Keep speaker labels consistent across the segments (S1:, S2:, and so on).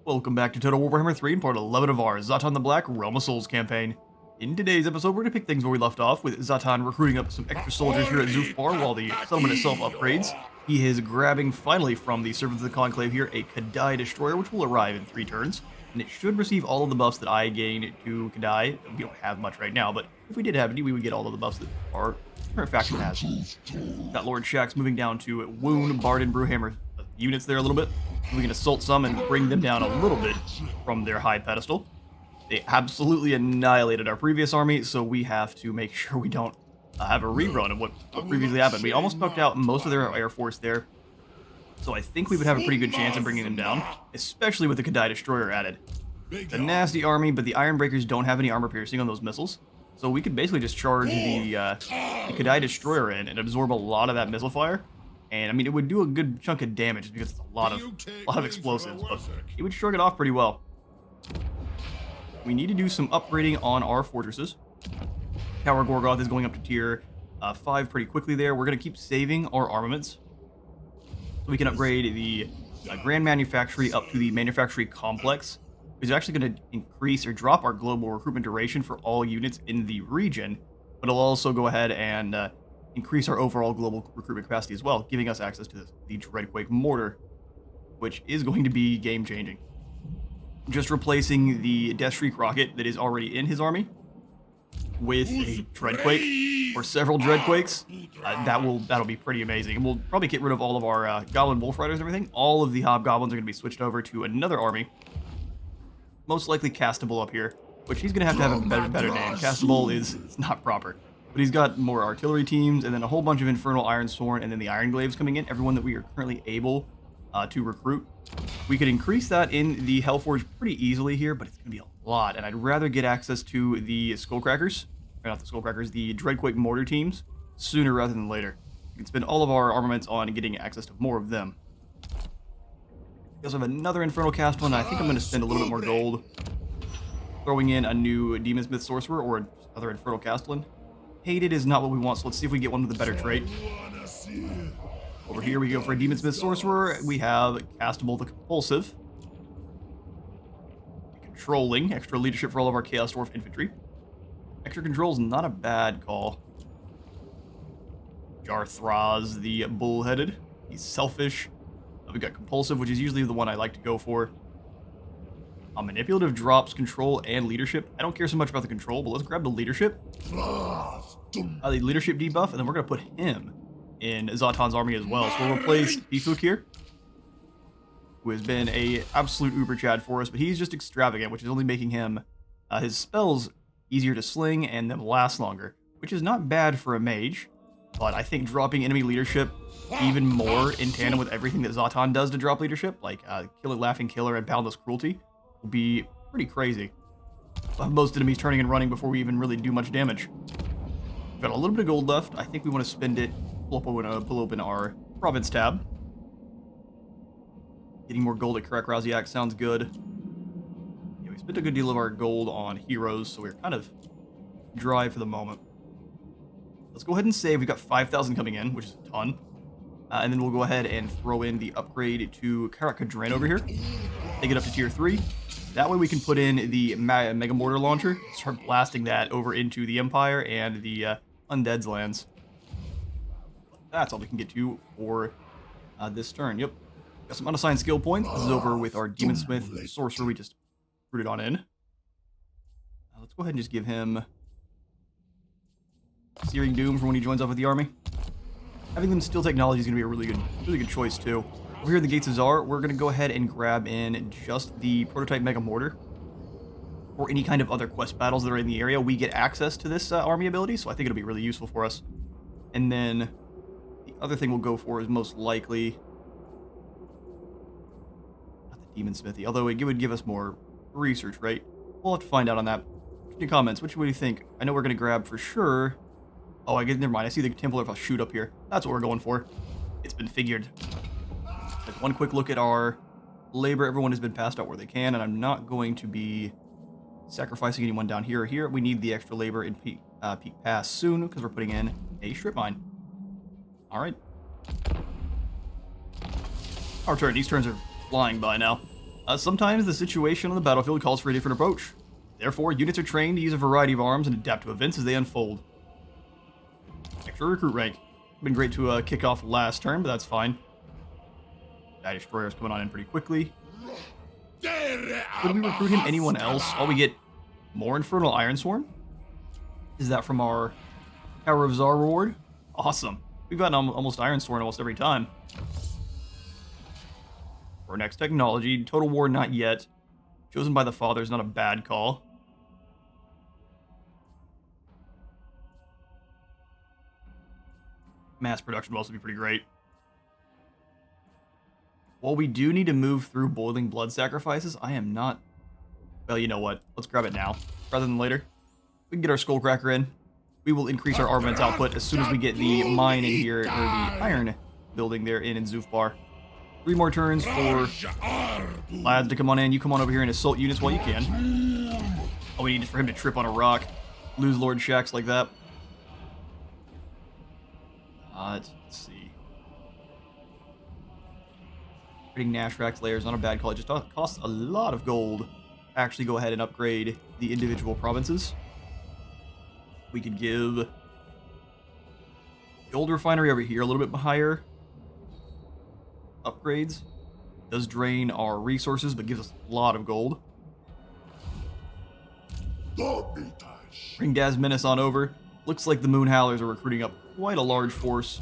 S1: Welcome back to Total Warhammer 3 and part 11 of our Zhatan the Black Realm of Souls campaign. In today's episode, we're going to pick things where we left off, with Zhatan recruiting up some extra soldiers here at Zufbar while the settlement itself upgrades. He is grabbing, finally, from the Servants of the Conclave here, a Kadai Destroyer, which will arrive in 3 turns. And it should receive all of the buffs that I gain to Kadai. We don't have much right now, but if we did have any, we would get all of the buffs that our current faction has. Got Lord Shax moving down to wound Bard and Brewhammer units there a little bit. We can assault some and bring them down a little bit from their high pedestal. They absolutely annihilated our previous army, so we have to make sure we don't have a rerun of what previously happened. We almost knocked out most of their air force there, so I think we would have a pretty good chance of bringing them down, especially with the Kadai Destroyer added. It's a nasty army, but the Iron Breakers don't have any armor piercing on those missiles, so we could basically just charge the Kadai Destroyer in and absorb a lot of that missile fire. And I mean, it would do a good chunk of damage because it's a lot of explosives, but it would shrug it off pretty well. We need to do some upgrading on our fortresses. Tower Gorgoth is going up to tier 5 pretty quickly there. We're going to keep saving our armaments so we can upgrade the Grand Manufactory up to the Manufactory Complex, which is actually going to increase or drop our global recruitment duration for all units in the region, but it'll also go ahead and increase our overall global recruitment capacity as well, giving us access to the Dreadquake Mortar, which is going to be game-changing. Just replacing the Death Shriek rocket that is already in his army with a Dreadquake, or several Dreadquakes, that'll be pretty amazing. And we'll probably get rid of all of our Goblin Wolf Riders and everything. All of the Hobgoblins are going to be switched over to another army, most likely Castable up here, which he's going to have a better name. Castable is not proper. But he's got more artillery teams, and then a whole bunch of Infernal Ironsworn, and then the Iron Glaives coming in, everyone that we are currently able to recruit. We could increase that in the Hellforge pretty easily here, but it's going to be a lot, and I'd rather get access to the Skullcrackers, or not the Skullcrackers, the Dreadquake Mortar teams, sooner rather than later. We can spend all of our armaments on getting access to more of them. We also have another Infernal Cast one, and I think I'm going to spend a little bit more gold throwing in a new Demonsmith Sorcerer, or another Infernal Castellan. Hated is not what we want, so let's see if we get one with a better trait. Over here we go for a Demonsmith Sorcerer. We have Castable the Compulsive. Controlling, extra leadership for all of our Chaos Dwarf infantry. Extra control is not a bad call. Zharr-Naggrund the Bullheaded. He's selfish. We got Compulsive, which is usually the one I like to go for. Manipulative drops control and leadership. I don't care so much about the control, but let's grab the leadership. The leadership debuff, and then we're going to put him in Zhatan's army as well. So we'll replace Bifuk here, who has been a absolute uber chad for us, but he's just extravagant, which is only making him his spells easier to sling and them last longer, which is not bad for a mage, but I think dropping enemy leadership even more in tandem with everything that Zhatan does to drop leadership, like Laughing Killer and Boundless Cruelty, will be pretty crazy. We'll have most enemies turning and running before we even really do much damage. We've got a little bit of gold left. I think we want to spend it. Pull open our province tab. Getting more gold at Karak-Raziak sounds good. Yeah, we spent a good deal of our gold on heroes, so we're kind of dry for the moment. Let's go ahead and save. We've got 5,000 coming in, which is a ton. And then we'll go ahead and throw in the upgrade to Karak-Kadrin over here. Take it up to tier 3. That way we can put in the Mega Mortar Launcher, start blasting that over into the Empire and the Undead's lands. That's all we can get to for this turn. Yep. Got some unassigned skill points. This is over with our Demonsmith Sorcerer we just rooted on in. Let's go ahead and just give him Searing Doom for when he joins up with the army. Having them steal technology is going to be a really good choice too. Over here at the Gates of Zharr, we're going to go ahead and grab in just the Prototype Mega Mortar. For any kind of other quest battles that are in the area, we get access to this army ability, so I think it'll be really useful for us. And then the other thing we'll go for is most likely not the Demon Smithy, although it would give us more research, right? We'll have to find out on that. In the comments, which one do you think? I know we're going to grab for sure. Oh, never mind. I see the Templar shoot up here. That's what we're going for. It's been figured. Like one quick look at our labor. Everyone has been passed out where they can, and I'm not going to be sacrificing anyone down here or here. We need the extra labor in Peak Pass soon because we're putting in a strip mine. All right. Our turn. These turns are flying by now. Sometimes the situation on the battlefield calls for a different approach. Therefore, units are trained to use a variety of arms and adapt to events as they unfold. Extra recruit rank. Been great to kick off last turn, but that's fine. Die Destroyer's coming on in pretty quickly. Would we recruit him anyone else? Oh, we get more Infernal Ironsworn? Is that from our Tower of Zharr reward? Awesome. We've gotten almost Ironsworn almost every time. For our next technology, Total War not yet. Chosen by the Father is not a bad call. Mass production will also be pretty great. While we do need to move through boiling blood sacrifices, I am not... Well, you know what? Let's grab it now, rather than later. We can get our Skullcracker in. We will increase our armaments output as soon as we get the mine in here, or the iron building there in Zufbar. 3 more turns for lads to come on in. You come on over here and assault units while you can. Oh, we need for him to trip on a rock. Lose Lord Shax like that. Let's see. Creating Nashrax layers, not a bad call. It just costs a lot of gold to actually go ahead and upgrade the individual provinces. We could give the old refinery over here a little bit higher upgrades. Does drain our resources, but gives us a lot of gold. Bring Daz Menace on over. Looks like the Moon Howlers are recruiting up quite a large force.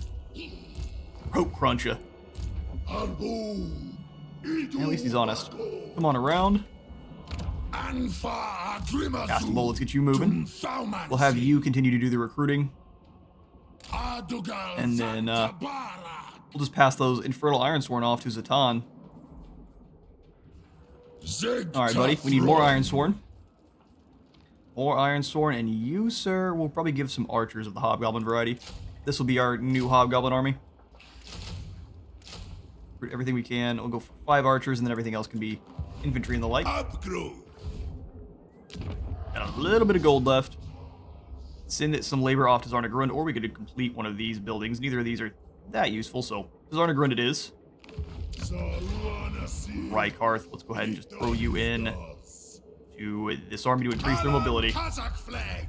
S1: Rope Cruncher. At least he's honest. Come on around. Castable, let's get you moving. We'll have you continue to do the recruiting. And then we'll just pass those Infernal Ironsworn off to Zhatan. Alright, buddy. We need more Ironsworn. More Ironsworn, and you, sir, will probably give some archers of the Hobgoblin variety. This will be our new Hobgoblin army. Everything we can. We'll go for 5 archers, and then everything else can be infantry and the like. Got a little bit of gold left. Send some labor off to Zharr-Naggrund, or we could complete one of these buildings. Neither of these are that useful, so Zharr-Naggrund it is. Rykarth, let's go ahead and just throw you in to this army to increase their mobility. Kazakh flag.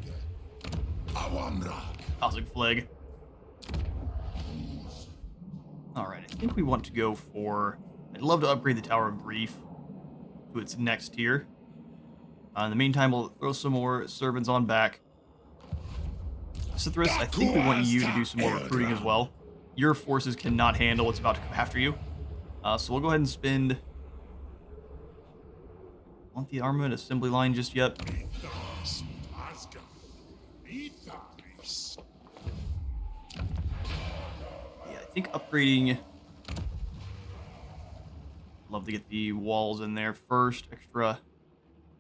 S1: Alright, I think we want to go for... I'd love to upgrade the Tower of Grief to its next tier. In the meantime, we'll throw some more servants on back. Cithris, I think we want you to do some more recruiting as well. Your forces cannot handle what's about to come after you. So we'll go ahead and spend... Want the armament assembly line just yet? Yeah, I think upgrading... Love to get the walls in there first. Extra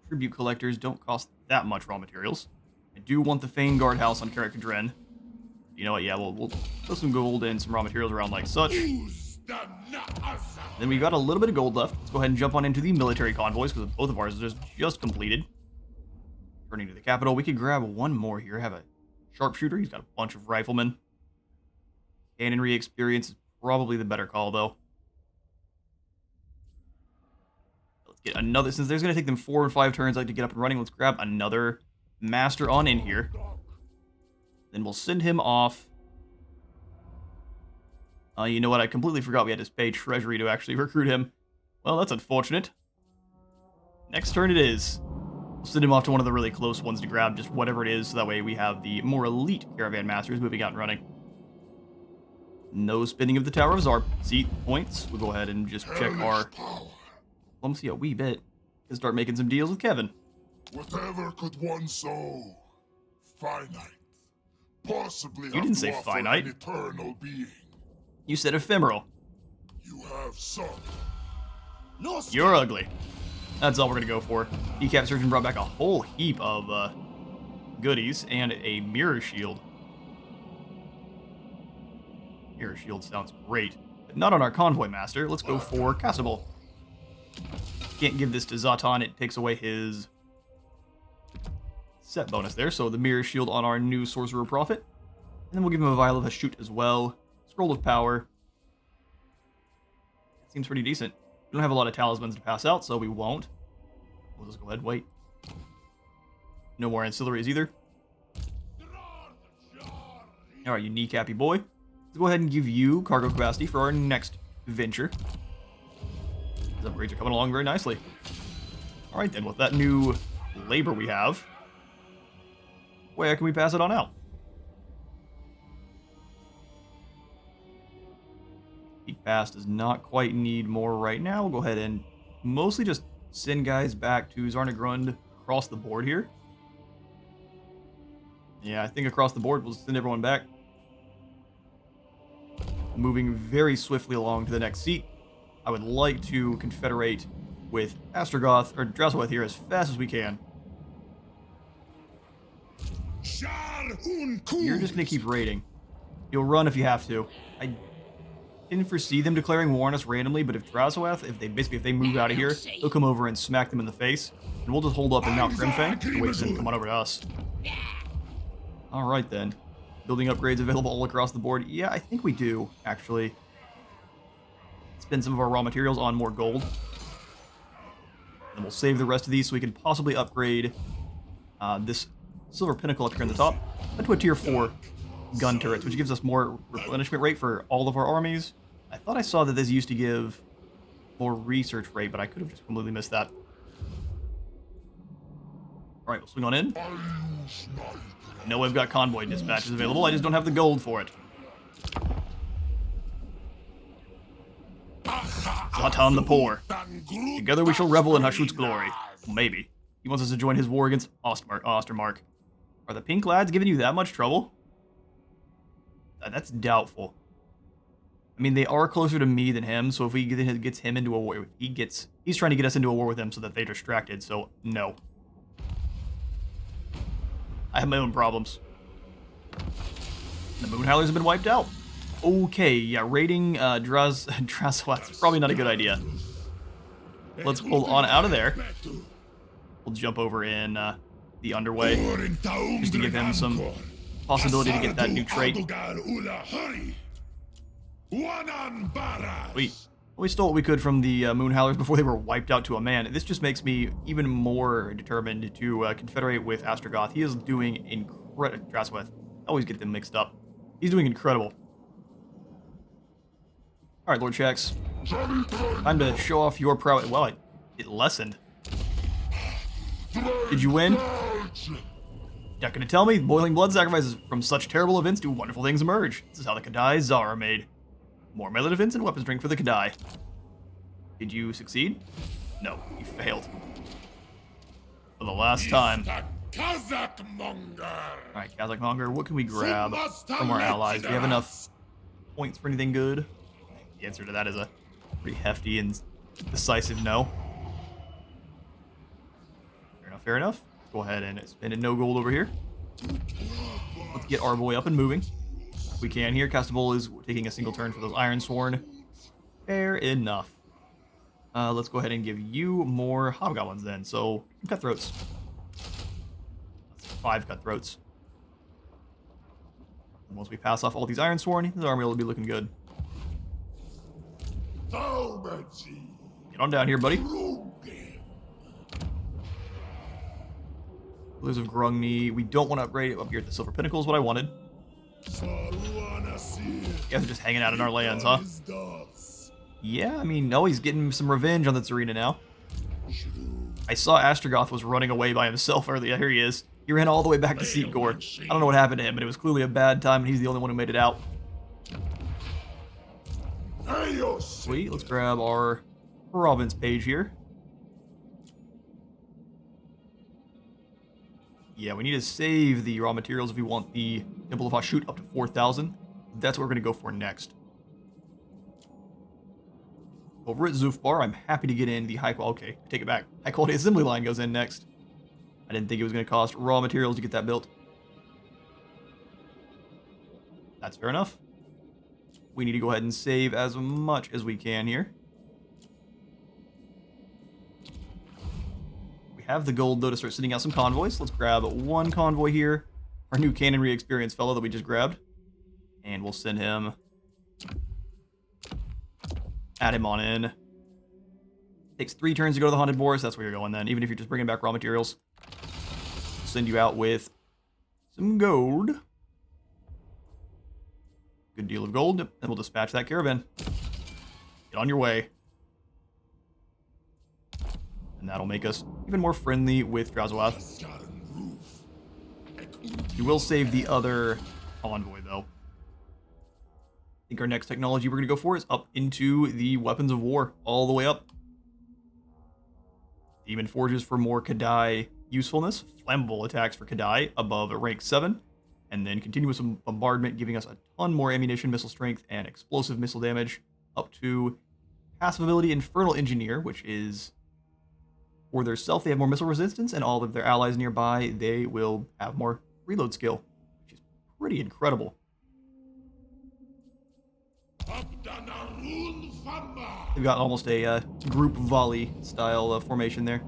S1: tribute collectors don't cost that much raw materials. I do want the Fane Guardhouse on Karak Kadren. You know what? Yeah, we'll put some gold and some raw materials around like such. Then we got a little bit of gold left. Let's go ahead and jump on into the military convoys, because both of ours are just completed. Turning to the capital, we could grab one more here. Have a sharpshooter. He's got a bunch of riflemen. Cannonry experience is probably the better call, though. Let's get another, since there's going to take them 4 and 5 turns like to get up and running, let's grab another master on in here. Then we'll send him off. You know what? I completely forgot we had to pay Treasury to actually recruit him. Well, that's unfortunate. Next turn it is. We'll send him off to one of the really close ones to grab just whatever it is, so that way we have the more elite Caravan Masters moving out and running. No spinning of the Tower of Zharr seat points. We'll go ahead and just check our diplomacy a wee bit and start making some deals with Kevin.
S2: Whatever could one so finite possibly
S1: You didn't say finite.
S2: An eternal being?
S1: You said ephemeral.
S2: You have some.
S1: You're ugly. That's all we're gonna go for. Decap Surgeon brought back a whole heap of goodies and a mirror shield. Mirror shield sounds great, but not on our convoy master. Let's go for Castable. Can't give this to Zhatan. It takes away his set bonus there. So the mirror shield on our new Sorcerer Prophet, and then we'll give him a Vial of a Shoot as well. Scroll of Power. Seems pretty decent. We don't have a lot of talismans to pass out, so we won't. We'll just go ahead and wait. No more ancillaries either. Alright, you kneecappy boy. Let's go ahead and give you cargo capacity for our next venture. These upgrades are coming along very nicely. Alright then, with that new labor we have, where can we pass it on out? Heat Pass does not quite need more right now. We'll go ahead and mostly just send guys back to Zharr-Naggrund across the board here. Yeah, I think across the board we'll send everyone back. Moving very swiftly along to the next seat. I would like to confederate with Astragoth or Drasoweth here as fast as we can. You're just gonna keep raiding. You'll run if you have to. I didn't foresee them declaring war on us randomly, but if Drasoweth, if they move out of here, they'll come over and smack them in the face, and we'll just hold up in Mount Grimfang and wait for them to come on over to us. Alright then. Building upgrades available all across the board. Yeah, I think we do, actually. Spend some of our raw materials on more gold. And we'll save the rest of these so we can possibly upgrade this silver pinnacle up here in the top to a tier 4 gun turrets, which gives us more replenishment rate for all of our armies. I thought I saw that this used to give more research rate, but I could have just completely missed that. Alright, we'll swing on in. I know I've got convoy dispatches available, I just don't have the gold for it. Zhatan the Poor. Together we shall revel in Hashut's glory. Maybe. He wants us to join his war against Ostermark. Are the pink lads giving you that much trouble? That's doubtful. I mean, they are closer to me than him, so if we gets him into a war, he's trying to get us into a war with him so that they're distracted, so no. I have my own problems. The Moonhowlers have been wiped out. Okay, yeah, raiding Drasoweth is probably not a good idea. Let's pull on out of there. We'll jump over in the underway, just to give him some possibility to get that new trait. We stole what we could from the Moonhowlers before they were wiped out to a man. This just makes me even more determined to confederate with Astragoth. He is doing incredible. Drasoweth. I always get them mixed up. He's doing incredible. Alright, Lord Shax. Time to show off your prowess. Well, it lessened. Did you win? Not gonna tell me? Boiling blood sacrifices from such terrible events do wonderful things emerge. This is how the Kadai Zharr are made. More melee defense and weapons drink for the Kadai. Did you succeed? No, you failed. For the last time. Alright, Kazakh Monger, what can we grab from our allies? Do we have enough points for anything good? The answer to that is a pretty hefty and decisive no. Fair enough, fair enough. Go ahead and spend a no gold over here. Let's get our boy up and moving. If we can here. Castable is taking a single turn for those Ironsworn. Fair enough. Let's go ahead and give you more Hobgoblins then. So, Cutthroats. That's 5 Cutthroats. And once we pass off all these Ironsworn, his army will be looking good. Get on down here, buddy. Blues of Grungni. We don't want to upgrade up here at the Silver Pinnacle is what I wanted. You guys are just hanging out in our lands, huh? Yeah, I mean, no, he's getting some revenge on the Tsarina now. I saw Astragoth was running away by himself earlier. Here he is. He ran all the way back to Seatgore. I don't know what happened to him, but it was clearly a bad time, and he's the only one who made it out. Sweet, let's grab our province page here. Yeah, we need to save the raw materials if we want the Temple of Hashut up to 4,000. That's what we're going to go for next. Over at Zufbar, I'm happy to get in the high quality. Okay, take it back. High quality assembly line goes in next. I didn't think it was going to cost raw materials to get that built. That's fair enough. We need to go ahead and save as much as we can here. We have the gold, though, to start sending out some convoys. Let's grab one convoy here. Our new cannonry experienced fellow that we just grabbed. And we'll send him... add him on in. Takes 3 turns to go to the Haunted Boar, so that's where you're going then, even if you're just bringing back raw materials. Send you out with some gold. Good deal of gold, and we'll dispatch that caravan. Get on your way. And that'll make us even more friendly with Drowzoath. You will save the other envoy, though. I think our next technology we're going to go for is up into the weapons of war, all the way up. Demon Forges for more Kadai usefulness, flammable attacks for Kadai above rank 7, and then continue with some bombardment, giving us a ton more ammunition, missile strength, and explosive missile damage, up to passive ability Infernal Engineer, which is for their self, they have more missile resistance, and all of their allies nearby, they will have more reload skill, which is pretty incredible. They've got almost a group volley style formation there.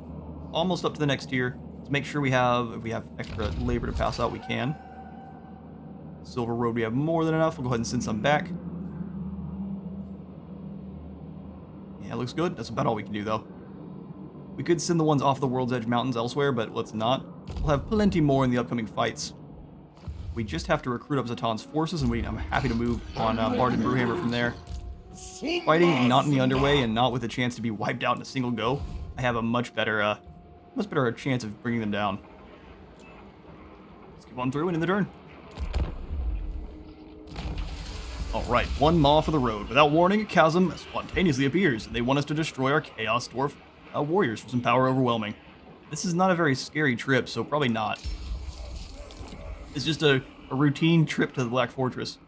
S1: Almost up to the next tier. Let's make sure if we have extra labor to pass out, we can. Silver Road, we have more than enough. We'll go ahead and send some back. Yeah, looks good. That's about all we can do, though. We could send the ones off the World's Edge Mountains elsewhere, but let's not. We'll have plenty more in the upcoming fights. We just have to recruit up Zhatan's forces, and I'm happy to move on Bard and Brewhammer from there. Fighting not in the underway and not with a chance to be wiped out in a single go, I have a much better chance of bringing them down. Let's keep on through and in the turn. Alright, one maw for the road. Without warning, a chasm spontaneously appears. They want us to destroy our Chaos Dwarf warriors for some power overwhelming. This is not a very scary trip, so probably not. It's just a routine trip to the Black Fortress.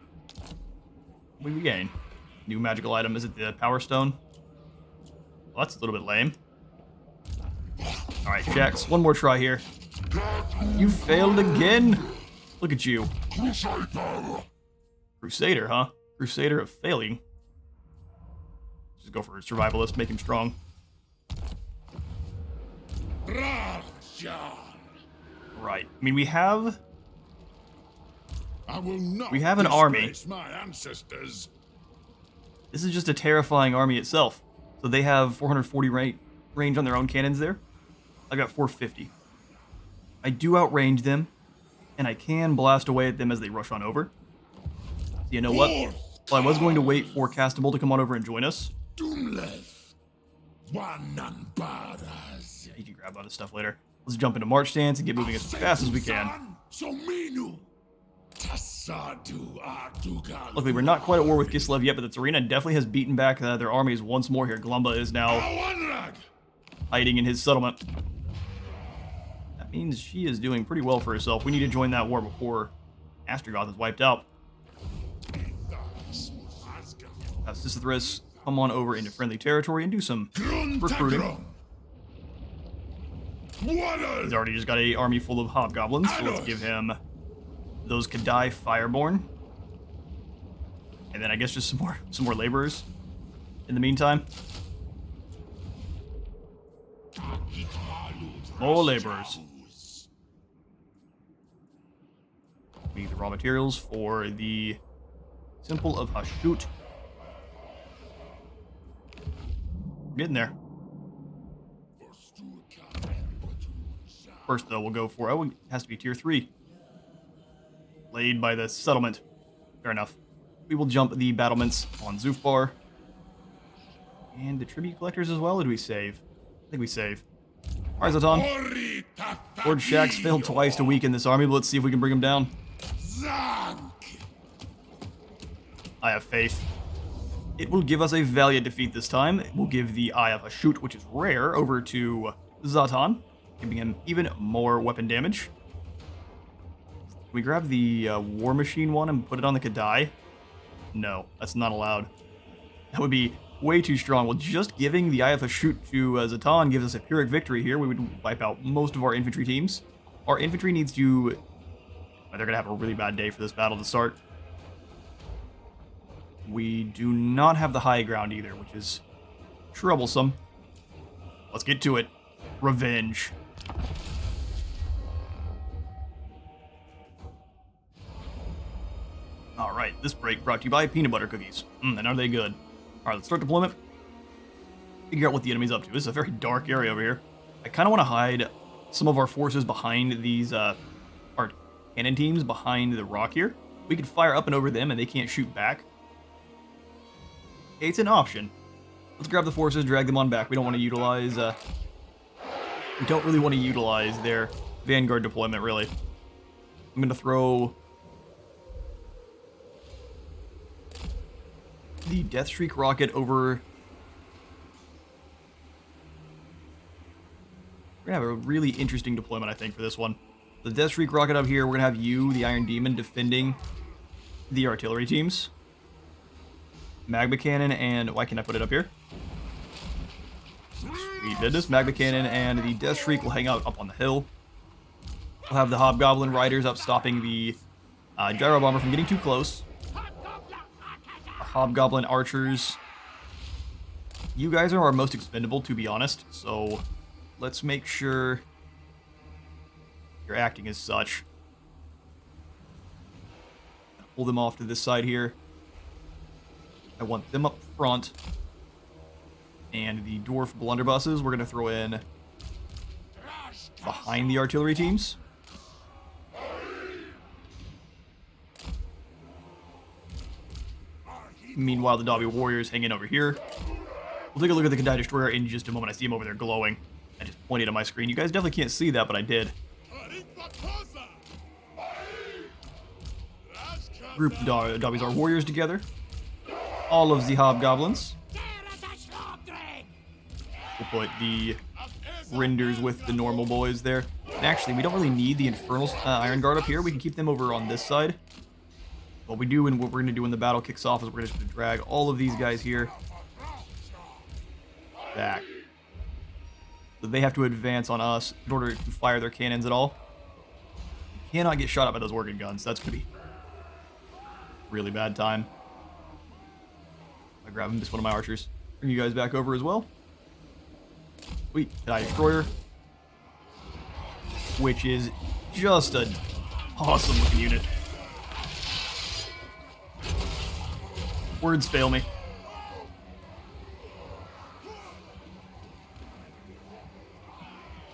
S1: What do we gain? New magical item. Is it the Power Stone? Well, that's a little bit lame. Alright, Jax, one more try here. You failed again? Look at you. Crusader, huh? Crusader of failing. Just go for a survivalist, make him strong. Right. I mean, we have an army.
S2: My ancestors.
S1: This is just a terrifying army itself. So they have 440 range on their own cannons there. I've got 450. I do outrange them, and I can blast away at them as they rush on over. So you know what? Well, I was going to wait for Castable to come on over and join us. Yeah, he can grab all this stuff later. Let's jump into March stance and get moving as fast as we can. Luckily, we're not quite at war with Kislev yet, but the Tsarina definitely has beaten back their armies once more here. Glumba is now hiding in his settlement. That means she is doing pretty well for herself. We need to join that war before Astrogoth is wiped out. Have Sisithris come on over into friendly territory and do some recruiting. He's already just got an army full of hobgoblins, so let's give him those Kadai Fireborn. And then I guess just some more laborers in the meantime. More laborers. We need the raw materials for the Temple of Hashut. We're getting there. First, though, we'll go for... Oh, it has to be tier 3. Laid by the settlement. Fair enough. We will jump the battlements on Zufbar. And the tribute collectors as well, or do we save? I think we save. Alright, Zhatan. Lord Shax failed twice to weaken this army, but let's see if we can bring him down. I have faith. It will give us a valiant defeat this time. It will give the Eye of Hashut, which is rare, over to Zhatan, giving him even more weapon damage. Can we grab the War Machine one and put it on the Kadai? No, that's not allowed. That would be way too strong. Well, just giving the Eye of Hashut to Zhatan gives us a Pyrrhic victory here. We would wipe out most of our infantry teams. Our infantry needs to... They're going to have a really bad day for this battle to start. We do not have the high ground either, which is troublesome. Let's get to it. Revenge. Alright, this break brought to you by Peanut Butter Cookies. And are they good? Alright, let's start deployment. figure out what the enemy's up to. This is a very dark area over here. I kind of want to hide some of our forces behind these, our cannon teams behind the rock here. We could fire up and over them and they can't shoot back. It's an option. Let's grab the forces, drag them on back. We don't want to utilize, we don't really want to utilize their vanguard deployment, really. I'm going to throw the Deathstreak rocket over. We're going to have a really interesting deployment, I think, for this one. The Deathstreak rocket up here, we're going to have you, the Iron Demon, defending the artillery teams. Magma Cannon and... why can't I put it up here? We did this. Magma Cannon and the Deathstreak will hang out up on the hill. We'll have the Hobgoblin Riders up stopping the Gyro Bomber from getting too close. Our Hobgoblin Archers. You guys are our most expendable, to be honest, so let's make sure you're acting as such. Pull them off to this side here. I want them up front. And the Dwarf Blunderbusses we're going to throw in behind the artillery teams. Meanwhile, the Dobby Warriors hang in over here. We'll take a look at the Kadai Destroyer in just a moment. I see him over there glowing. I just pointed at my screen. You guys definitely can't see that, but I did. Group the Dobbies are Warriors together. All of the Hobgoblins. We'll put the Renders with the normal boys there. And actually, we don't really need the Infernal Iron Guard up here. We can keep them over on this side. What we do and what we're going to do when the battle kicks off is we're just going to drag all of these guys here back. So they have to advance on us in order to fire their cannons at all. You cannot get shot at by those organ guns. That's going to be a really bad time. I grab him, just one of my archers. Bring you guys back over as well. Sweet. Kadai Destroyer. Which is just an awesome looking unit. Words fail me.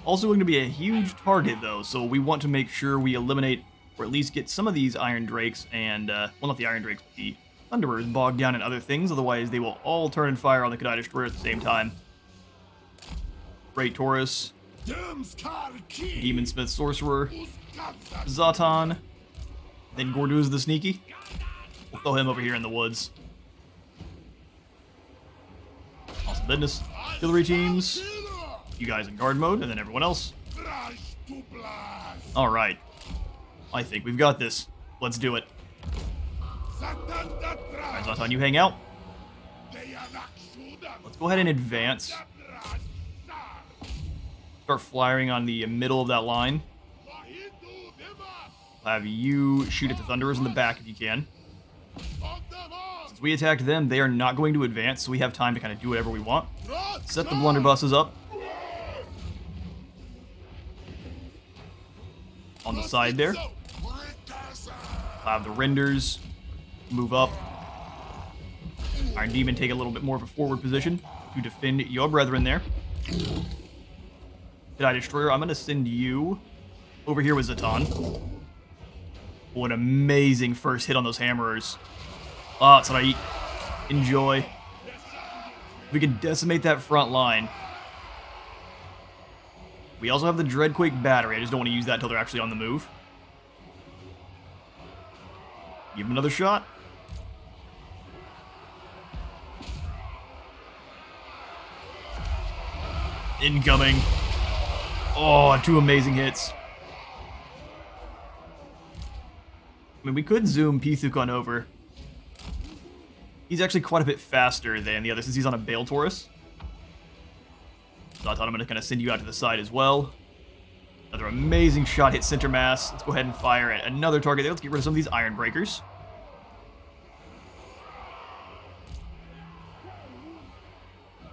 S1: Also going to be a huge target though, so we want to make sure we eliminate, or at least get some of these Iron Drakes and, well, not the Iron Drakes, but the Thunderers bogged down in other things, otherwise they will all turn and fire on the Kadai Destroyer at the same time. Great Taurus. Demon Smith Sorcerer. Zhatan. Then Gorduz the Sneaky. We'll throw him over here in the woods. Awesome business. Artillery teams. You guys in guard mode, and then everyone else. Alright. I think we've got this. Let's do it. Alright, Zhatan, you hang out. Let's go ahead and advance. Start firing on the middle of that line. I'll have you shoot at the Thunderers in the back if you can. Since we attacked them, they are not going to advance, so we have time to kind of do whatever we want. Set the blunderbusses up. On the side there. I'll have the Renders move up. Iron Demon take a little bit more of a forward position to defend your brethren there. Kadai Destroyer, I'm going to send you over here with Zhatan. Oh, an amazing first hit on those hammerers. Ah, that's what I eat. Enjoy. We can decimate that front line. We also have the Dreadquake Battery. I just don't want to use that until they're actually on the move. Give them another shot. Incoming. Oh, 2 amazing hits. I mean, we could zoom Pithuk on over. He's actually quite a bit faster than the other since he's on a Bale Taurus. So I thought I'm going to kind of send you out to the side as well. Another amazing shot hit center mass. Let's go ahead and fire at another target there. Let's get rid of some of these Iron Breakers.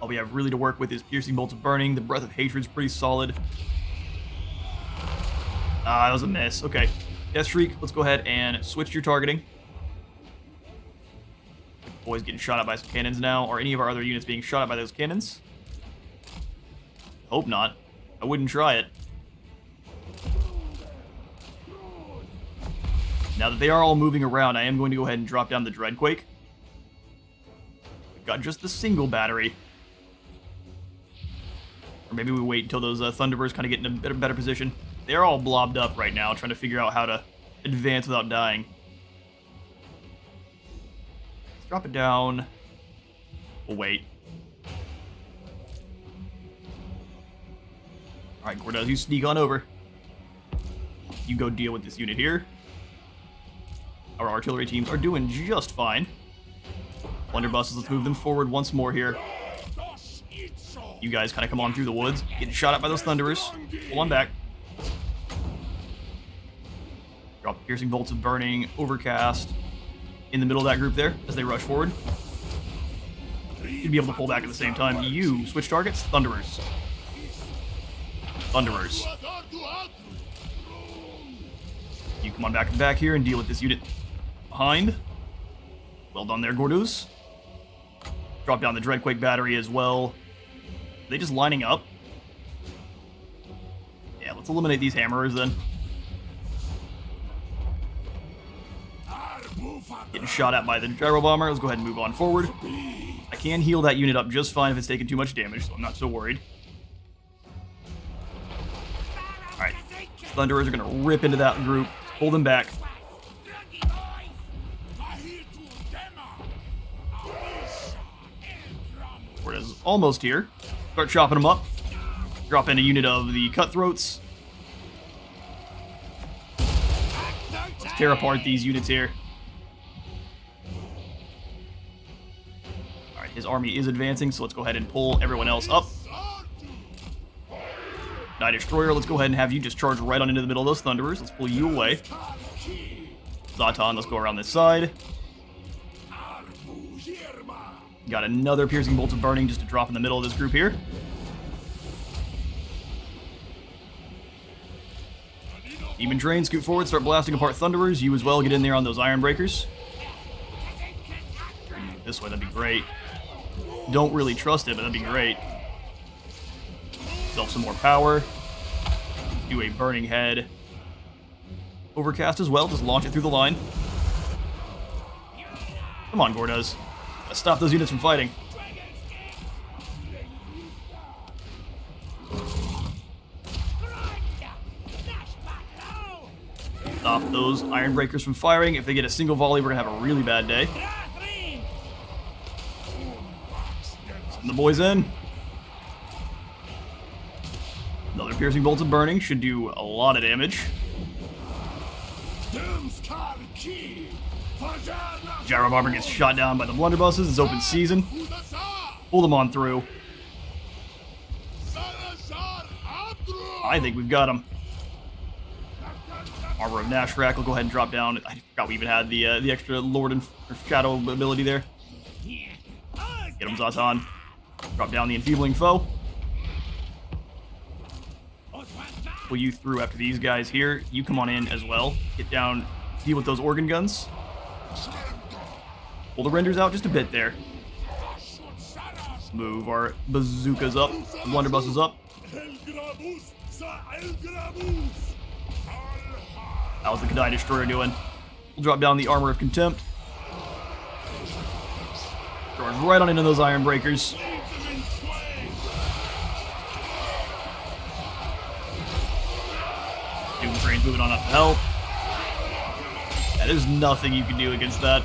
S1: All we have really to work with is Piercing Bolts of Burning. The Breath of Hatred's pretty solid. Ah, that was a miss. Okay. Deathstreak, let's go ahead and switch your targeting. Boys getting shot at by some cannons now. Are any of our other units being shot at by those cannons? Hope not. I wouldn't try it. Now that they are all moving around, I am going to go ahead and drop down the Dreadquake. We've got just the single battery. Or maybe we wait until those Thunderbirds kind of get in a better position. They're all blobbed up right now, trying to figure out how to advance without dying. Let's drop it down. We'll wait. Alright, Gordez, you sneak on over. You go deal with this unit here. Our artillery teams are doing just fine. Blunderbusses, let's move them forward once more here. You guys kind of come on through the woods. Getting shot at by those Thunderers. Pull on back. Drop piercing bolts of burning. Overcast. In the middle of that group there as they rush forward. You'd be able to pull back at the same time. You switch targets. Thunderers. Thunderers. You come on back here and deal with this unit behind. Well done there, Gorduz. Drop down the Dreadquake battery as well. Are they just lining up? Yeah, let's eliminate these hammerers then. Getting shot at by the gyro bomber. Let's go ahead and move on forward. I can heal that unit up just fine if it's taking too much damage, so I'm not so worried. Alright. Thunderers are going to rip into that group. Pull them back. We're almost here. Start chopping them up. Drop in a unit of the cutthroats. Let's tear apart these units here. Alright, his army is advancing, so let's go ahead and pull everyone else up. Night Destroyer, let's go ahead and have you just charge right on into the middle of those Thunderers. Let's pull you away. Zhatan, let's go around this side. Got another Piercing Bolt of Burning just to drop in the middle of this group here. Demon Train, scoot forward, start blasting apart Thunderers. You as well, get in there on those Iron Breakers. This way, that'd be great. Don't really trust it, but that'd be great. Self some more power. Do a Burning Head. Overcast as well, just launch it through the line. Come on, Gordez. Let's stop those units from fighting. Stop those Iron Breakers from firing. If they get a single volley, we're going to have a really bad day. Send the boys in. Another Piercing Bolt of Burning should do a lot of damage. Gyro Bomber gets shot down by the Blunderbusses. It's open season. Pull them on through. I think we've got him. Armor of Nashrak will go ahead and drop down. I forgot we even had the extra Lord and Shadow ability there. Get him, Zhatan. Drop down the Enfeebling Foe. Pull you through after these guys here. You come on in as well. Get down, deal with those organ guns. Pull the renders out just a bit there. Move our bazookas up. Blunderbusses up. How's the Night Destroyer doing? We'll drop down the Armor of Contempt. Charge right on into those Iron Breakers. Doom Train's moving on up to help. Yeah, there's nothing you can do against that.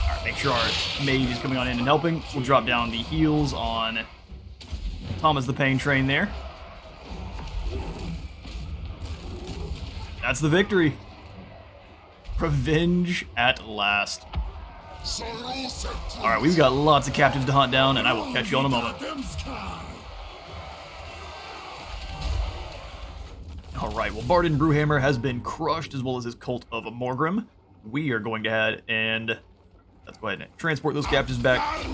S1: Alright, make sure our mage is coming on in and helping. We'll drop down the heals on Thomas the Pain Train there. That's the victory. Revenge at last. Alright, we've got lots of captives to hunt down, and I will catch you in a moment. Alright, well, Barden Brewhammer has been crushed, as well as his cult of Morgrim. We are going to head and let's go ahead and transport those captives back.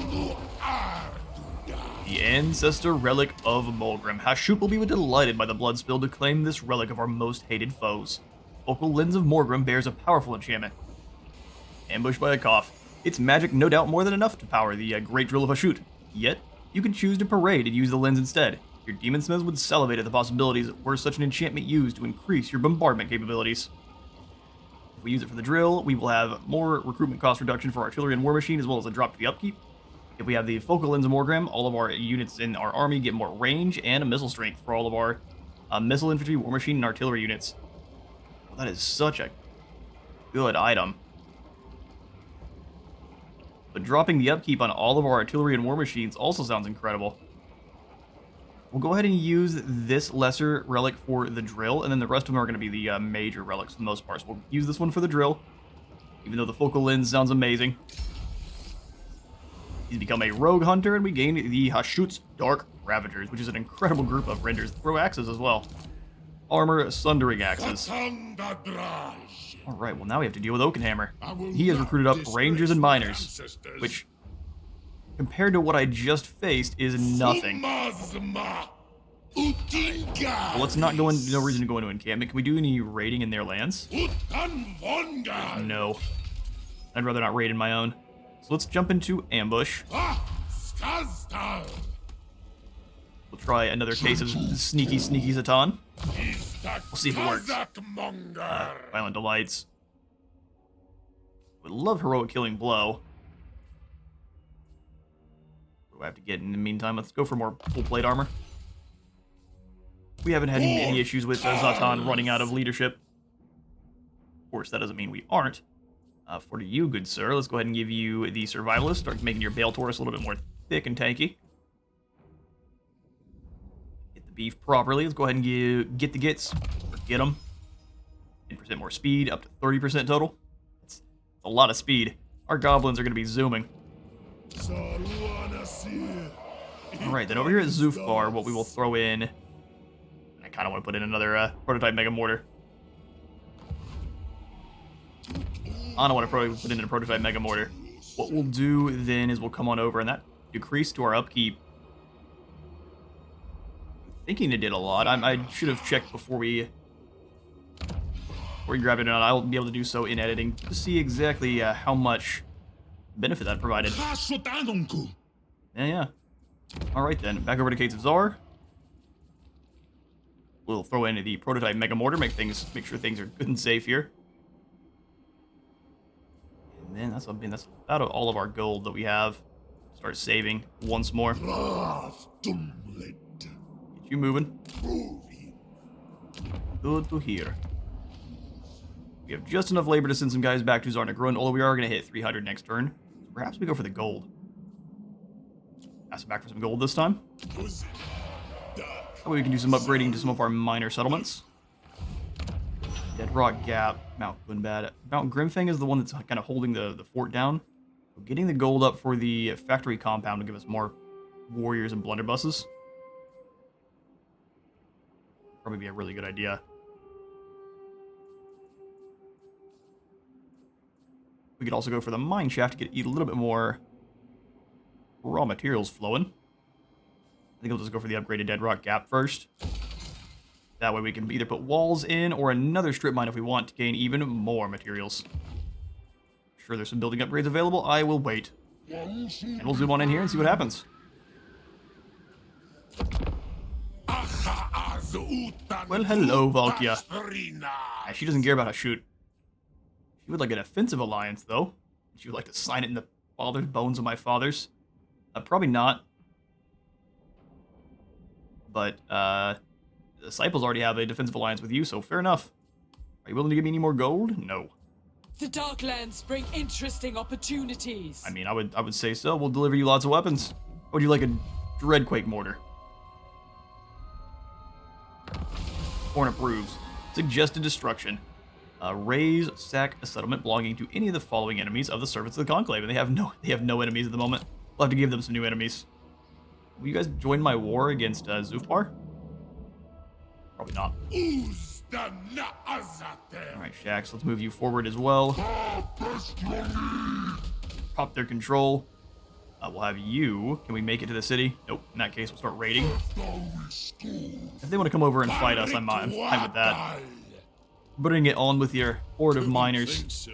S1: The Ancestor Relic of Morgrim. Hashut will be delighted by the blood spill to claim this relic of our most hated foes. Focal Lens of Morgrim bears a powerful enchantment. Ambushed by a cough. Its magic no doubt more than enough to power the Great Drill of Hashut. Yet, You could choose to parade and use the lens instead. Your demon smiths would salivate at the possibilities were such an enchantment used to increase your bombardment capabilities. If we use it for the drill, we will have more recruitment cost reduction for artillery and war machine, as well as a drop to the upkeep. If we have the focal lens amalgam, all of our units in our army get more range and a missile strength for all of our missile infantry, war machine, and artillery units. Well, that is such a good item. But dropping the upkeep on all of our artillery and war machines also sounds incredible. We'll go ahead and use this lesser relic for the drill, and then the rest of them are going to be the major relics for the most part. So we'll use this one for the drill, even though the focal lens sounds amazing. He's become a rogue hunter, and we gain the Hashut's Dark Ravagers, which is an incredible group of renders. Throw axes as well. Armor Sundering axes. Alright, well now we have to deal with Oakenhammer. He has recruited up Rangers and Miners, which, compared to what I just faced, is nothing. Well, let's not go in, no reason to go into encampment. Can we do any raiding in their lands? No. I'd rather not raid in my own. So let's jump into ambush. We'll try another case of sneaky Zhatan. We'll see if it works. Violent Delights. Would love Heroic Killing Blow. What do I have to get in the meantime? Let's go for more full plate armor. We haven't had any issues with Zhatan running out of leadership. Of course, that doesn't mean we aren't. For you, good sir, let's go ahead and give you the Survivalist. Start making your Bale Taurus a little bit more thick and tanky. Get the beef properly. Let's go ahead and get the gits. Or get them. 10% more speed, up to 30% total. It's a lot of speed. Our goblins are going to be zooming. Alright, then over here at Zufbar, what we will throw in... I kind of want to put in another prototype Mega Mortar. I don't want to put in a prototype Mega Mortar. What we'll do then is we'll come on over, and that decreased to our upkeep. I'm thinking it did a lot. I should have checked before we grabbed it, and I'll be able to do so in editing to see exactly how much benefit that provided. Yeah. Alright then, back over to Gates of Zharr. We'll throw in the prototype Mega Mortar, make sure things are good and safe here. And then that's about all of our gold that we have. Start saving once more. Get you moving. Good to hear. We have just enough labor to send some guys back to Zharr-Naggrund, although we are going to hit 300 next turn. So perhaps we go for the gold. Pass it back for some gold this time. That way we can do some upgrading to some of our minor settlements. Deadrock Gap, Mount Gunbad. Mount Grimfang is the one that's kind of holding the fort down. So getting the gold up for the factory compound will give us more warriors and blunderbusses. Probably be a really good idea. We could also go for the mine shaft to get a little bit more raw materials flowing. I think we'll just go for the upgraded Deadrock Gap first. That way we can either put walls in or another strip mine if we want to gain even more materials. Sure, there's some building upgrades available. I will wait. And we'll zoom on in here and see what happens. Well, hello, Valkia. She doesn't care about Hashut. She would like an offensive alliance, though. She would like to sign it in the father's bones of my fathers. Probably not. But, the Disciples already have a defensive alliance with you, so fair enough. Are you willing to give me any more gold? No.
S3: The Darklands bring interesting opportunities.
S1: I mean, I would say so. We'll deliver you lots of weapons. Or would you like a Dreadquake mortar? Horn approves. Suggested destruction. Raise, sack a settlement belonging to any of the following enemies of the servants of the Conclave. And they have no enemies at the moment. We'll have to give them some new enemies. Will you guys join my war against Zufbar? Probably not. Alright, Shax, let's move you forward as well. Pop their control. We'll have you. Can we make it to the city? Nope. In that case, we'll start raiding. If they want to come over and fight us, I'm fine with that. Bring it on with your horde of miners.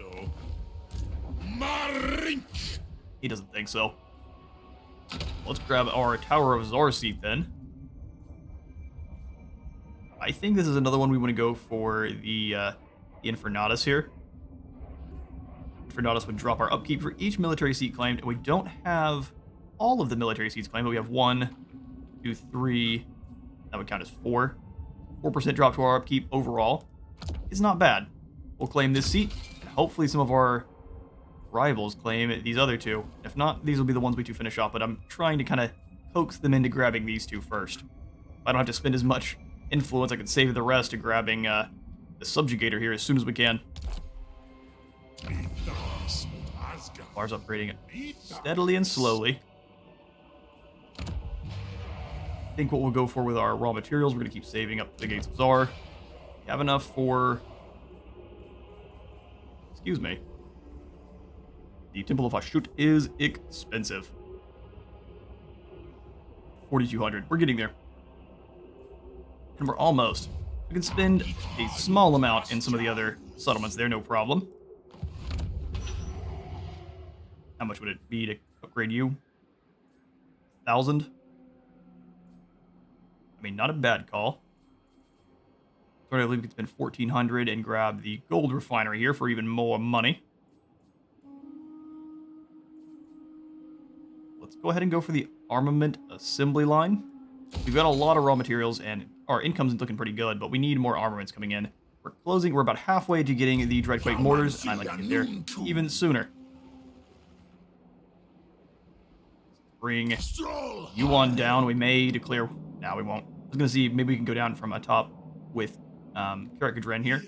S1: He doesn't think so. Let's grab our Tower of Zharr seat then. I think this is another one we want to go for the Infernatus here. Infernatus would drop our upkeep for each military seat claimed, and we don't have all of the military seats claimed, but we have 1, 2, 3. That would count as 4. 4% drop to our upkeep overall. It's not bad. We'll claim this seat, and hopefully some of our rivals claim these other two. If not, these will be the ones we two finish off, but I'm trying to kind of coax them into grabbing these two first. I don't have to spend as much influence, I can save the rest to grabbing the subjugator here as soon as we can. Bars upgrading it steadily and slowly. I think what we'll go for with our raw materials, we're going to keep saving up the Gates of Zharr. We have enough for... Excuse me. The Temple of Hashut is expensive. 4,200. We're getting there. And we're almost. We can spend a small amount in some of the other settlements there, no problem. How much would it be to upgrade you? 1,000? I mean, not a bad call. Alternatively, we could spend 1,400 and grab the gold refinery here for even more money. Let's go ahead and go for the armament assembly line. We've got a lot of raw materials and our income's looking pretty good, but we need more armaments coming in. We're about halfway to getting the Dreadquake mortars, and I'd like to get there even sooner. Bring you on down. We may declare... No, we won't. I was going to see, maybe we can go down from atop with Karak here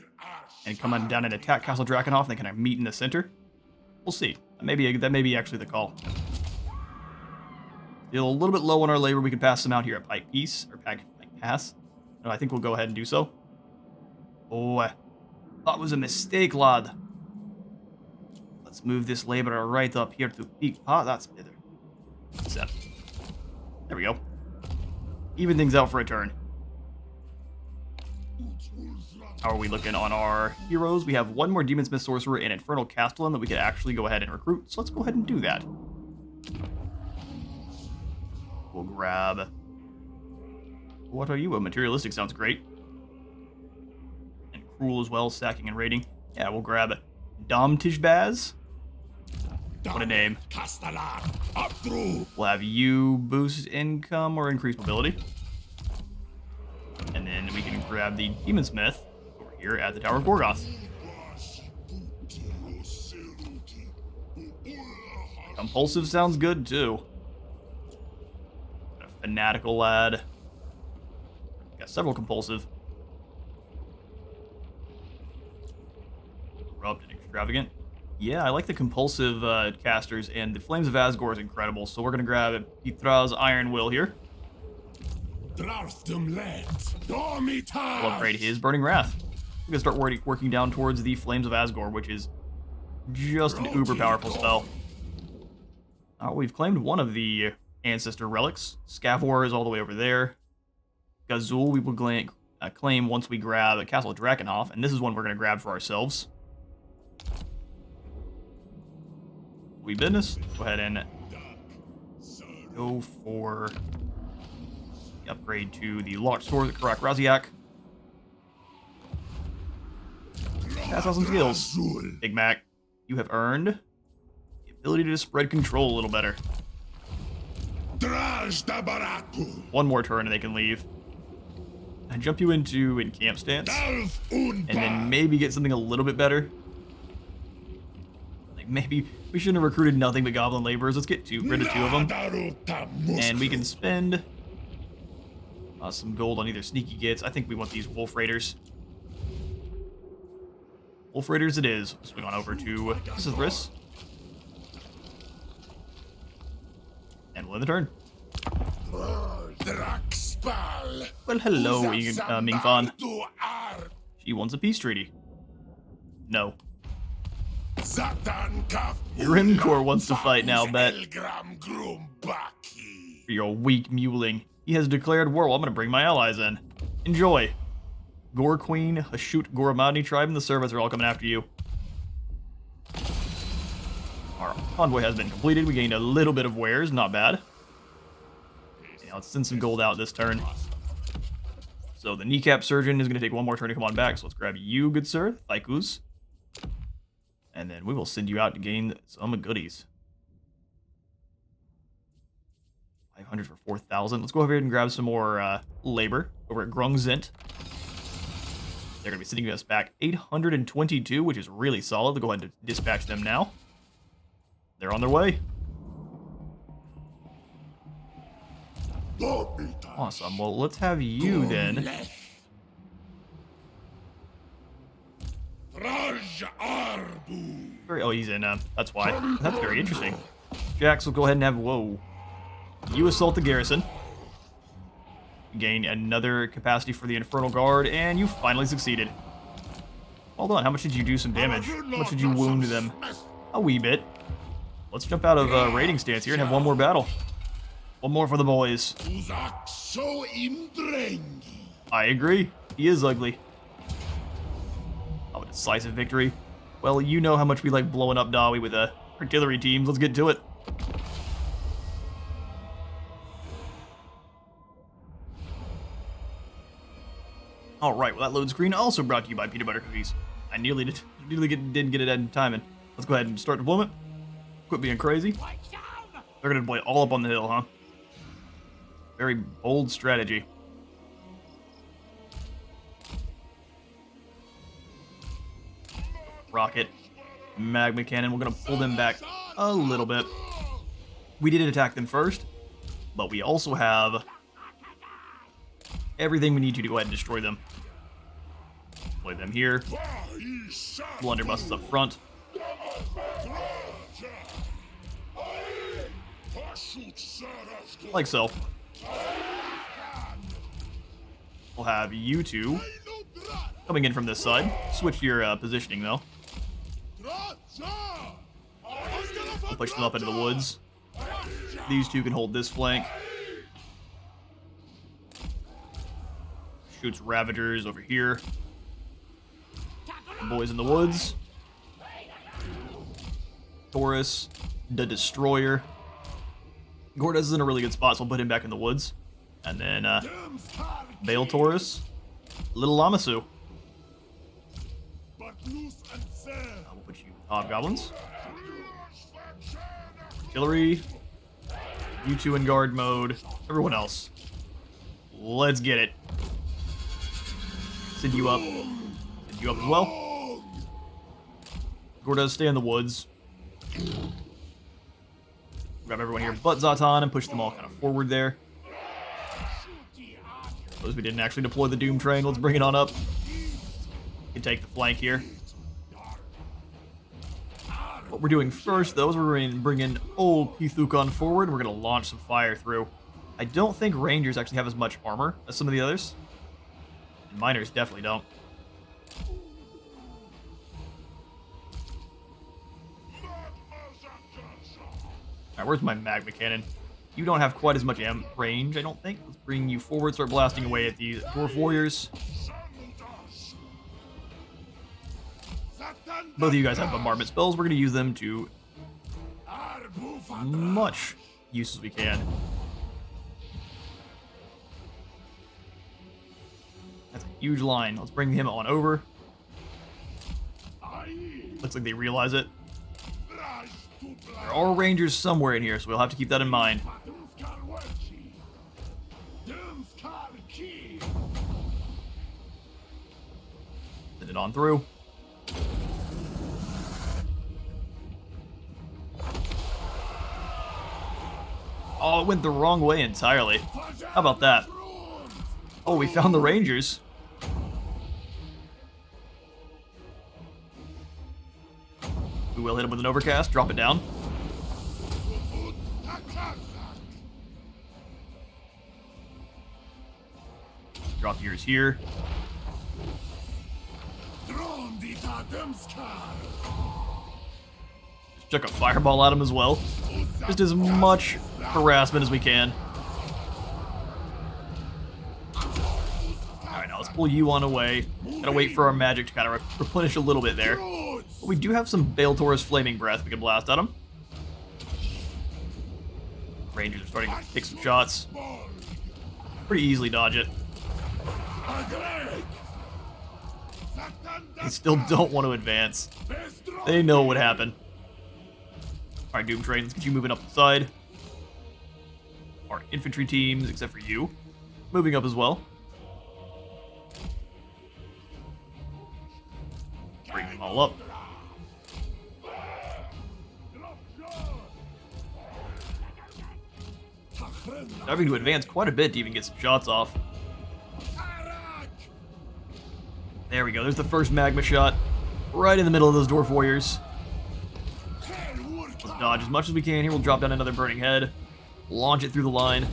S1: and come on down and attack Castle Drakenhof, and they kind of meet in the center. We'll see. That may be actually the call. Still a little bit low on our labor. We can pass them out here at Pike Peace, or Pike Pass. No, I think we'll go ahead and do so. Oh, that was a mistake, lad. Let's move this laborer right up here to Peak. Ah, that's better. Set. There we go. Even things out for a turn. How are we looking on our heroes? We have one more Demonsmith Sorcerer and Infernal Castellan that we could actually go ahead and recruit. So let's go ahead and do that. We'll grab... What are you? Materialistic sounds great. And Cruel as well, stacking and raiding. Yeah, we'll grab Dom Tishbaz. What a name. We'll have you boost income or increase mobility. And then we can grab the Demonsmith over here at the Tower of Gorgoth. Compulsive sounds good too. Got a fanatical lad. Got several compulsive. Corrupt and extravagant. Yeah, I like the compulsive casters, and the Flames of Asgore is incredible, so we're going to grab Pithra's Iron Will here. We'll upgrade his Burning Wrath. We're going to start working down towards the Flames of Asgore, which is just an uber powerful spell. We've claimed one of the Ancestor Relics. Scavor is all the way over there. Gazul we will claim once we grab Castle Drakenhof, and this is one we're going to grab for ourselves. We business. Go ahead and go for the upgrade to the Locked Sword of Karak Raziak. Pass on some skills. Big Mac, you have earned the ability to spread control a little better. One more turn and they can leave. I jump you into Encamp Stance, and then maybe get something a little bit better. Like maybe we shouldn't have recruited nothing but Goblin Laborers. Let's get rid of 2 of them. And we can spend some gold on either Sneaky Gits. I think we want these Wolf Raiders. Wolf Raiders it is. Swing on over to Sithris. And we'll end the turn. Well, hello, Mingfan. She wants a peace treaty. No. Grimcore wants to fight now, bet. For your weak muling. He has declared war. Well, I'm going to bring my allies in. Enjoy. Gore Queen, Hashut Goramadni tribe, and the servants are all coming after you. Our convoy has been completed. We gained a little bit of wares. Not bad. Yeah, let's send some gold out this turn. So the kneecap surgeon is going to take one more turn to come on back. So let's grab you, good sir, Thaikus. And then we will send you out to gain some goodies. 500 for 4,000. Let's go over here and grab some more labor over at Grungzint. They're going to be sending us back 822, which is really solid. We'll go ahead and dispatch them now. They're on their way. Awesome. Well, let's have you then. Oh, he's in. That's why. That's very interesting. Jax will go ahead and have. Whoa. You assault the garrison. Gain another capacity for the Infernal Guard, and you finally succeeded. Hold on. How much did you do some damage? How much did you wound them? A wee bit. Let's jump out of raiding stance here and have one more battle. One more for the boys. I agree. He is ugly. Oh, a decisive victory. Well, you know how much we like blowing up Dawi with artillery teams. Let's get to it. Alright, well that load screen also brought to you by Peanut Butter Cookies. I nearly didn't get it in time. And let's go ahead and start deployment. Quit being crazy. They're going to deploy all up on the hill, huh? Very bold strategy. Rocket. Magma Cannon. We're going to pull them back a little bit. We did attack them first, but we also have everything we need to go ahead and destroy them. Deploy them here. Blunderbusses up front. Like so. We'll have you two coming in from this side. Switch your positioning, though. We'll push them up into the woods. These two can hold this flank. Shoots Ravagers over here. Boys in the woods. Taurus, the Destroyer. Gordas is in a really good spot, so we'll put him back in the woods. And then, Bale Taurus, Little Lamasu. We'll put you Hobgoblins. Artillery. You two in guard mode. Everyone else. Let's get it. Send you up. Send you up as well. Gordas, stay in the woods. Grab everyone here but Zhatan and push them all kind of forward there. Suppose we didn't actually deploy the Doom Train. Let's bring it on up. We can take the flank here. What we're doing first, though, is we're going to bring in old Pithukon forward. We're going to launch some fire through. I don't think Rangers actually have as much armor as some of the others. And Miners definitely don't. Alright, where's my Magma Cannon? You don't have quite as much range, I don't think. Let's bring you forward, start blasting away at these Dwarf Warriors. Both of you guys have bombardment spells. We're going to use them to much use as we can. That's a huge line. Let's bring him on over. Looks like they realize it. There are Rangers somewhere in here, so we'll have to keep that in mind. Send it on through. Oh, it went the wrong way entirely. How about that? Oh, we found the Rangers. We will hit him with an overcast, drop it down. Drop yours here. Just chuck a fireball at him as well. Just as much harassment as we can. Alright, now let's pull you on away. Gotta wait for our magic to kind of replenish a little bit there. But we do have some Bale Taurus Flaming Breath we can blast at him. Rangers are starting to take some shots. pretty easily dodge it. They still don't want to advance. They know what happened. Alright, Doom Train, let's get you moving up the side. Our infantry teams, except for you, moving up as well. Bring them all up. Having to advance quite a bit to even get some shots off. There we go, there's the first magma shot. Right in the middle of those Dwarf Warriors. Let's dodge as much as we can here. We'll drop down another Burning Head. Launch it through the line.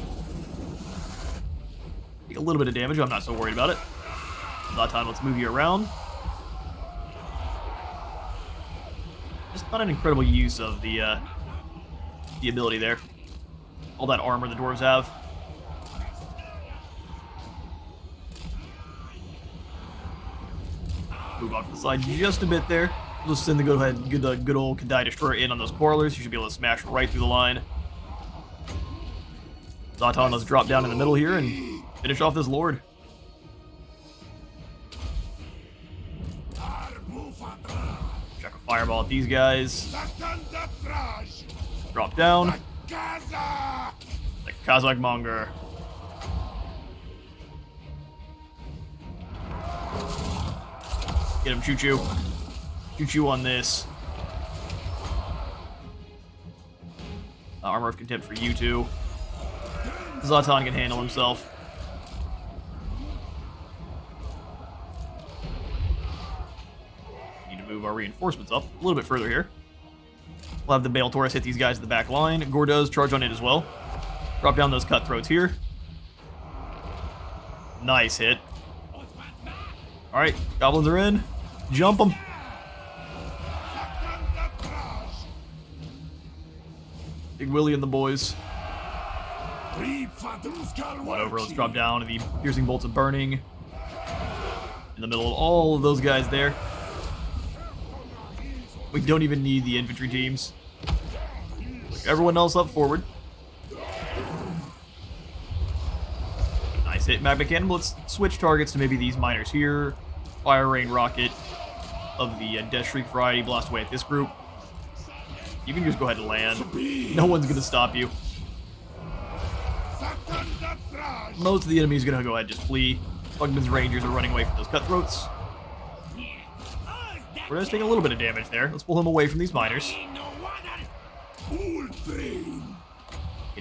S1: Take a little bit of damage, I'm not so worried about it. Zhatan, let's move you around. Just not an incredible use of the ability there. All that armor the dwarves have. Move off to the side just a bit there. We'll just send the good old Kadai Destroyer in on those Quarrelers. You should be able to smash right through the line. Zhatan, let's drop down in the middle here and finish off this Lord. Chuck a fireball at these guys. Drop down. The Kazakh Monger. Get him, Choo-Choo. Choo-Choo on this. Armor of Contempt for you two. Zhatan can handle himself. Need to move our reinforcements up a little bit further here. We'll have the Bale Taurus hit these guys at the back line. Gore does charge on it as well. Drop down those cutthroats here. Nice hit. Alright, goblins are in. Jump them. Big Willie and the boys. One over, let's drop down to the piercing bolts of burning. In the middle of all of those guys there. We don't even need the infantry teams. Look everyone else up forward. Nice hit, Magma Cannon. Let's switch targets to maybe these miners here. Fire Rain Rocket of the Death Shriek variety. Blast away at this group. You can just go ahead and land. No one's going to stop you. Most of the enemies are going to go ahead and just flee. Bugman's Rangers are running away from those cutthroats. We're just taking a little bit of damage there. Let's pull him away from these miners. Gonna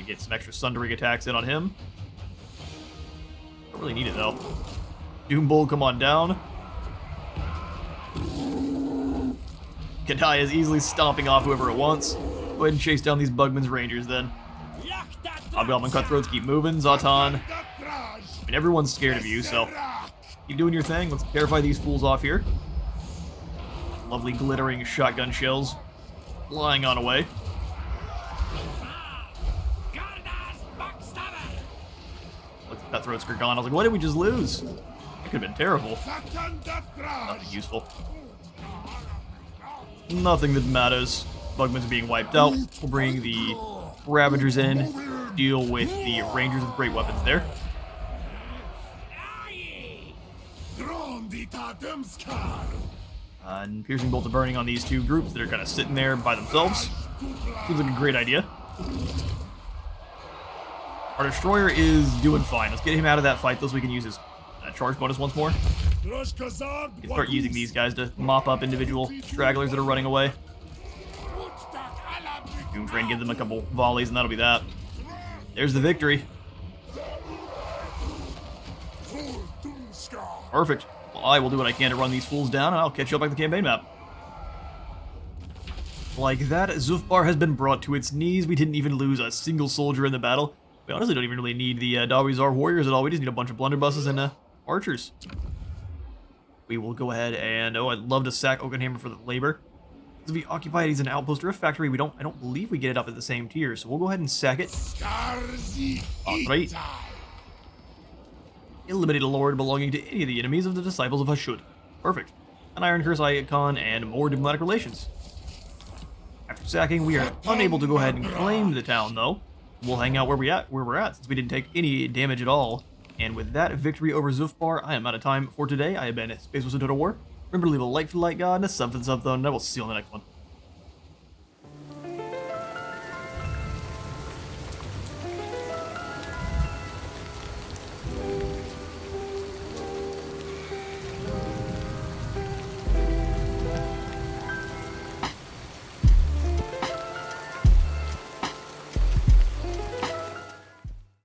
S1: get some extra Sundering attacks in on him. Don't really need it though. Doom Bull, come on down. Kadai is easily stomping off whoever it wants. Go ahead and chase down these Bugman's Rangers then. Hobgoblin Cutthroats keep moving. Zhatan. I mean, everyone's scared of you, so keep doing your thing. Let's terrify these fools off here. Lovely glittering shotgun shells flying on away. Look, the cutthroats are gone. I was like, what did we just lose? That could have been terrible. Nothing useful. Nothing that matters. Bugman's being wiped out. We'll bring the Ravagers in. Deal with the Rangers with great weapons there. And piercing bolts of burning on these two groups that are kind of sitting there by themselves. Seems like a great idea. Our Destroyer is doing fine. Let's get him out of that fight, so we can use his charge bonus once more. We can start using these guys to mop up individual stragglers that are running away. Doom Train, give them a couple volleys, and that'll be that. There's the victory. Perfect. Well, I will do what I can to run these fools down, and I'll catch you up on the campaign map. Like that, Zufbar has been brought to its knees. We didn't even lose a single soldier in the battle. We honestly don't even really need the Zharr warriors at all. We just need a bunch of blunderbusses and archers. We will go ahead and... Oh, I'd love to sack Oakenhammer for the labor. Because if we occupy it as an outpost or a factory, I don't believe we get it up at the same tier. So we'll go ahead and sack it. Alright. Eliminate a lord belonging to any of the enemies of the disciples of Hashut. Perfect. An Iron Curse icon and more diplomatic relations. After sacking, we are unable to go ahead and claim the town, though. We'll hang out where we're at, since we didn't take any damage at all And with that victory over Zufbar, I am out of time for today. I have been Space Wizard Total War. Remember to leave a like for the light god and a sub for the sub though, and I will see you on the next one.